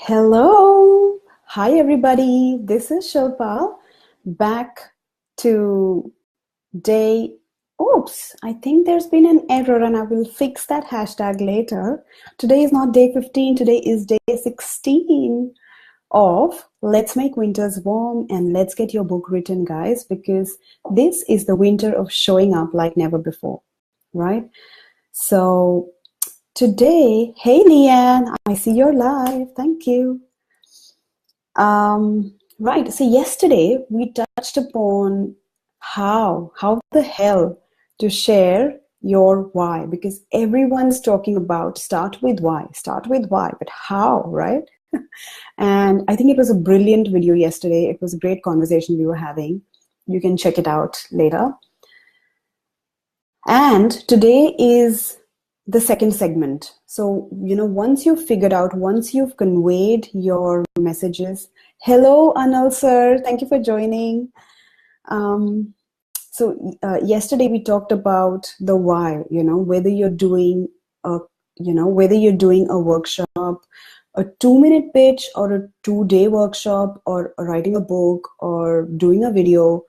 Hello. Hi, everybody. This is Shilpa back to day. Oops, I think there's been an error and I will fix that hashtag later. Today is not day 15, today is day 16 of Let's Make Winters Warm and Let's Get Your Book Written, guys, because this is the winter of showing up like never before, right? So today, hey Leanne, I see you're live. Thank you. Right. So yesterday we touched upon how the hell to share your why, because everyone's talking about start with why, but how, right? And I think it was a brilliant video yesterday. It was a great conversation we were having. You can check it out later. And today is the second segment. So, once you've figured out, once you've conveyed your messages, hello, Anil sir, thank you for joining. Yesterday we talked about the why, whether you're doing a, whether you're doing a workshop, a 2-minute pitch or a 2-day workshop or writing a book or doing a video,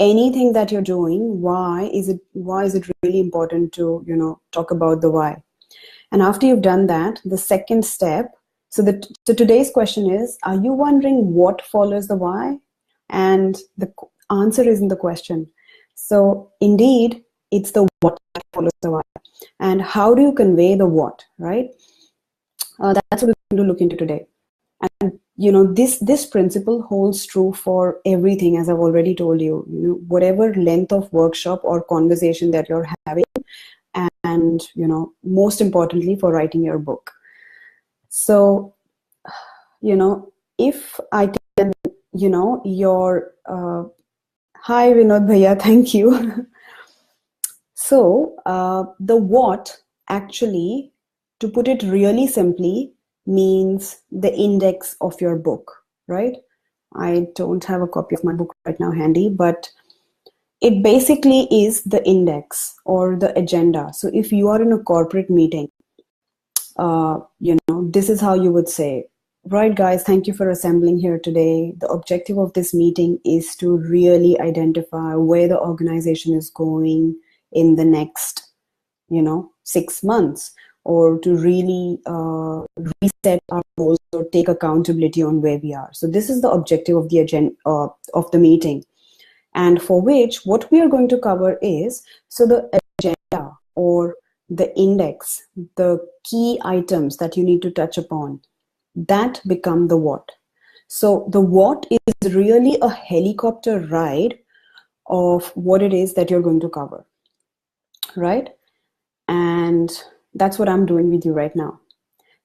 anything that you're doing, why is it really important to talk about the why? And after you've done that, the second step, so today's question is, are you wondering what follows the why? And the answer is in the question. So indeed, it's the what that follows the why. And how do you convey the what, right? That's what we're going to look into today. And this principle holds true for everything, as I've already told you. Whatever length of workshop or conversation that you're having, and most importantly, for writing your book. So, if I can, your hi Vinod Bhaiya, thank you. So, the what actually, to put it really simply, means the index of your book, right? I don't have a copy of my book right now handy, but it basically is the index or the agenda. So if you are in a corporate meeting, this is how you would say, right, guys, thank you for assembling here today. The objective of this meeting is to really identify where the organization is going in the next, 6 months, or to really reset our goals or take accountability on where we are. So this is the objective of the agenda of the meeting, and for which what we are going to cover is, so the agenda or the index, the key items that you need to touch upon, that become the what. So the what is really a helicopter ride of what it is that you're going to cover, right? And that's what I'm doing with you right now.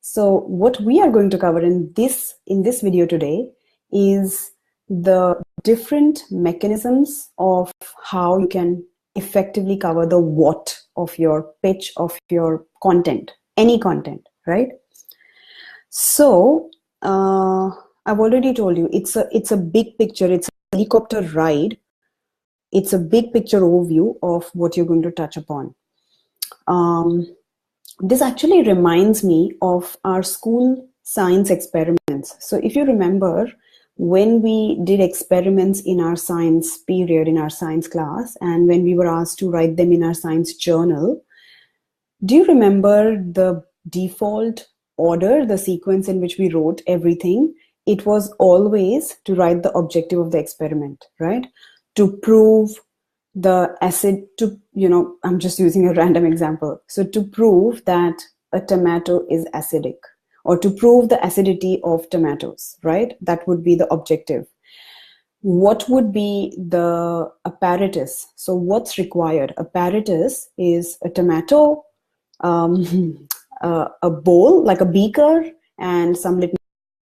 So what we are going to cover in this video today is the different mechanisms of how you can effectively cover the what of your pitch, of your content, any content, right? So I've already told you, it's a big picture, it's a helicopter ride, it's a big picture overview of what you're going to touch upon. This actually reminds me of our school science experiments. So if you remember, when we did experiments in our science period, in our science class, and when we were asked to write them in our science journal, do you remember the default order, the sequence in which we wrote everything? It was always to write the objective of the experiment, right? To prove the acid, I'm just using a random example. So to prove that a tomato is acidic, or to prove the acidity of tomatoes, right? That would be the objective. What would be the apparatus? So what's required? Apparatus is a tomato, a bowl, like a beaker, and some liquid,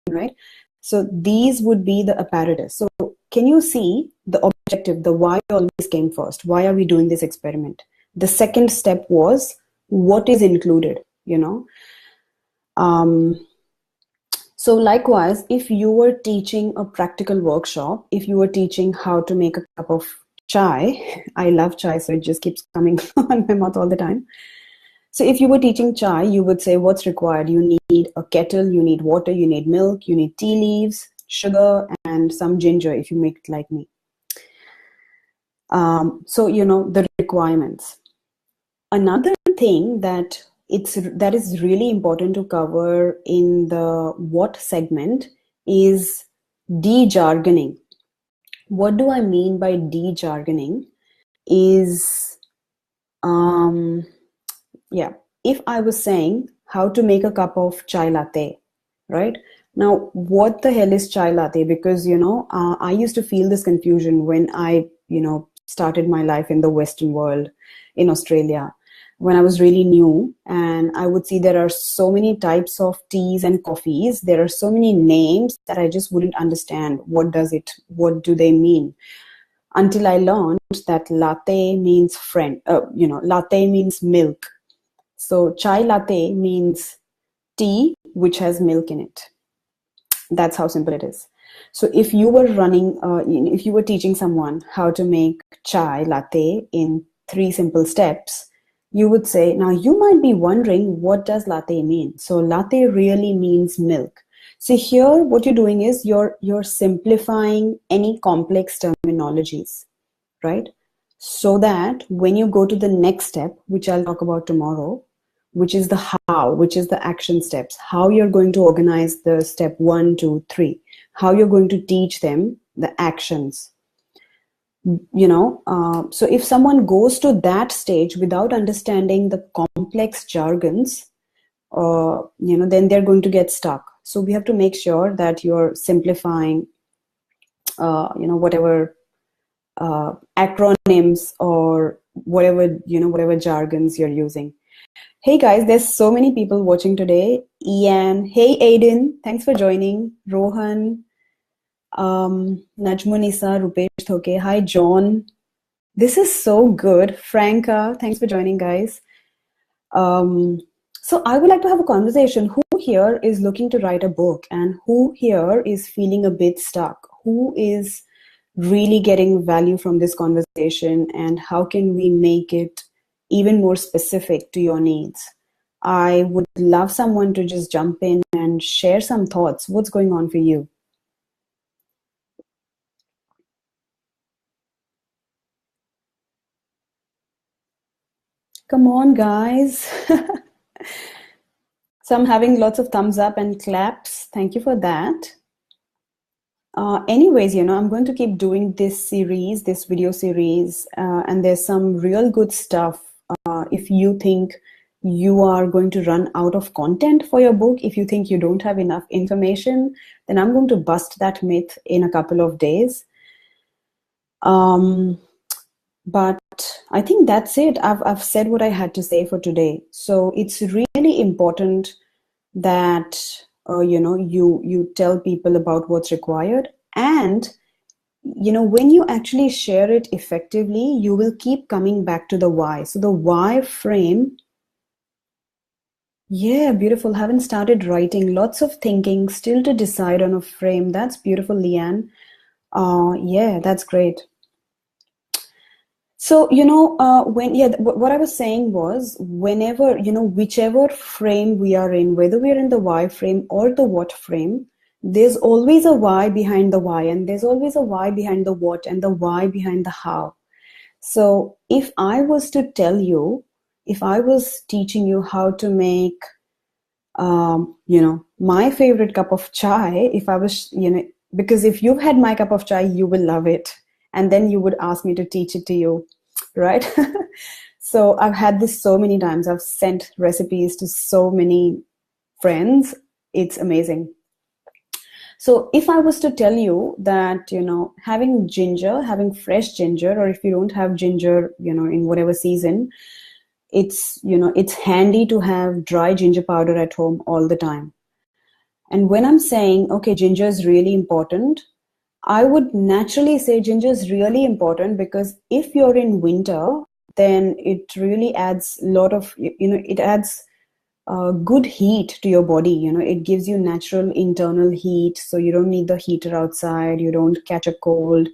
right? So these would be the apparatus. So can you see the objective, the why always came first? Why are we doing this experiment? The second step was what is included, So likewise, if you were teaching a practical workshop, if you were teaching how to make a cup of chai, I love chai, so it just keeps coming on my mouth all the time. So if you were teaching chai, you would say what's required. You need a kettle, you need water, you need milk, you need tea leaves, sugar, and some ginger if you make it like me. So the requirements. Another thing that is really important to cover in the what segment is de-jargoning. What do I mean by de-jargoning is, if I was saying how to make a cup of chai latte, right? Now, what the hell is chai latte? Because, I used to feel this confusion when I, started my life in the Western world in Australia when I was really new. And I would see there are so many types of teas and coffees. There are so many names that I just wouldn't understand. What do they mean? Until I learned that latte means latte means milk. So chai latte means tea which has milk in it. That's how simple it is. So if you were if you were teaching someone how to make chai latte in 3 simple steps, you would say, now you might be wondering, what does latte mean? So latte really means milk. So here what you're doing is you're simplifying any complex terminologies, right? So that when you go to the next step, which I'll talk about tomorrow, which is the how, which is the action steps, how you're going to organize the step 1, 2, 3, how you're going to teach them the actions. So if someone goes to that stage without understanding the complex jargons, then they're going to get stuck. So we have to make sure that you're simplifying, whatever acronyms or whatever jargons you're using. Hey guys, there's so many people watching today. Ian, hey Aiden, thanks for joining. Rohan, Najmunisa, Rupesh Thoke, hi John. This is so good. Franca, thanks for joining, guys. So I would like to have a conversation. Who here is looking to write a book, and who here is feeling a bit stuck? Who is really getting value from this conversation, and how can we make it even more specific to your needs? I would love someone to just jump in and share some thoughts. What's going on for you? Come on, guys. So I'm having lots of thumbs up and claps. Thank you for that. Anyways, I'm going to keep doing this video series, and there's some real good stuff. If you think you are going to run out of content for your book, if you think you don't have enough information, then I'm going to bust that myth in a couple of days. But I think that's it. I've said what I had to say for today. So it's really important that you tell people about what's required, and when you actually share it effectively, you will keep coming back to the why. So the why frame. Yeah, beautiful. Haven't started writing. Lots of thinking still to decide on a frame. That's beautiful, Leanne. Yeah, that's great. So, what I was saying was, whenever, whichever frame we are in, whether we're in the why frame or the what frame, there's always a why behind the why, and there's always a why behind the what, and the why behind the how. So if I was to tell you, if I was teaching you how to make, my favorite cup of chai, if I was, because if you've had my cup of chai, you will love it. And then you would ask me to teach it to you, right? So I've had this so many times. I've sent recipes to so many friends. It's amazing. So if I was to tell you that, having ginger, having fresh ginger, or if you don't have ginger, in whatever season, it's handy to have dry ginger powder at home all the time. And when I'm saying, okay, ginger is really important, I would naturally say ginger is really important because if you're in winter, then it really adds a lot of, it adds good heat to your body. It gives you natural internal heat, so you don't need the heater outside, you don't catch a cold.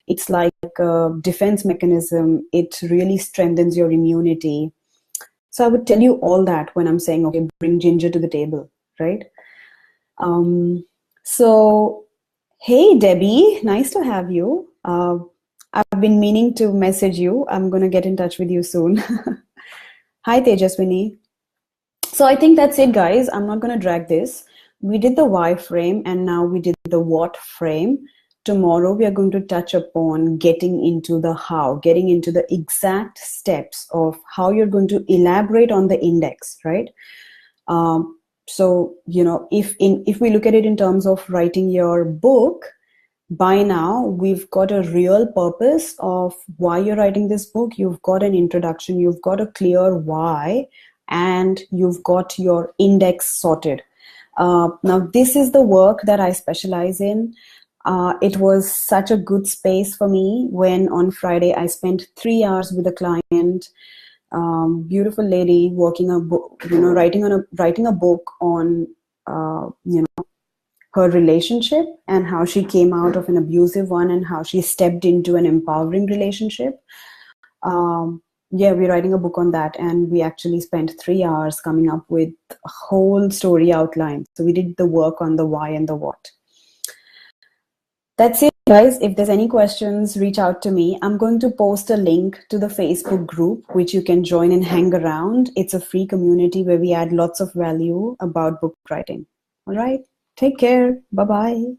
It's like a defense mechanism. It really strengthens your immunity. So I would tell you all that when I'm saying, okay, bring ginger to the table, right? So, hey, Debbie, nice to have you. I've been meaning to message you. I'm going to get in touch with you soon. Hi, Tejaswini. So I think that's it, guys. I'm not going to drag this. We did the why frame and now we did the what frame. Tomorrow we are going to touch upon getting into the how, getting into the exact steps of how you're going to elaborate on the index, right? So, if we look at it in terms of writing your book, by now we've got a real purpose of why you're writing this book. You've got an introduction, you've got a clear why, and you've got your index sorted. Now, this is the work that I specialize in. It was such a good space for me when on Friday I spent 3 hours with a client, beautiful lady, working a book, writing a book on, her relationship and how she came out of an abusive one and how she stepped into an empowering relationship. We're writing a book on that, and we actually spent 3 hours coming up with a whole story outline. So we did the work on the why and the what. That's it, guys. If there's any questions, reach out to me. I'm going to post a link to the Facebook group, which you can join and hang around. It's a free community where we add lots of value about book writing. All right. Take care. Bye-bye.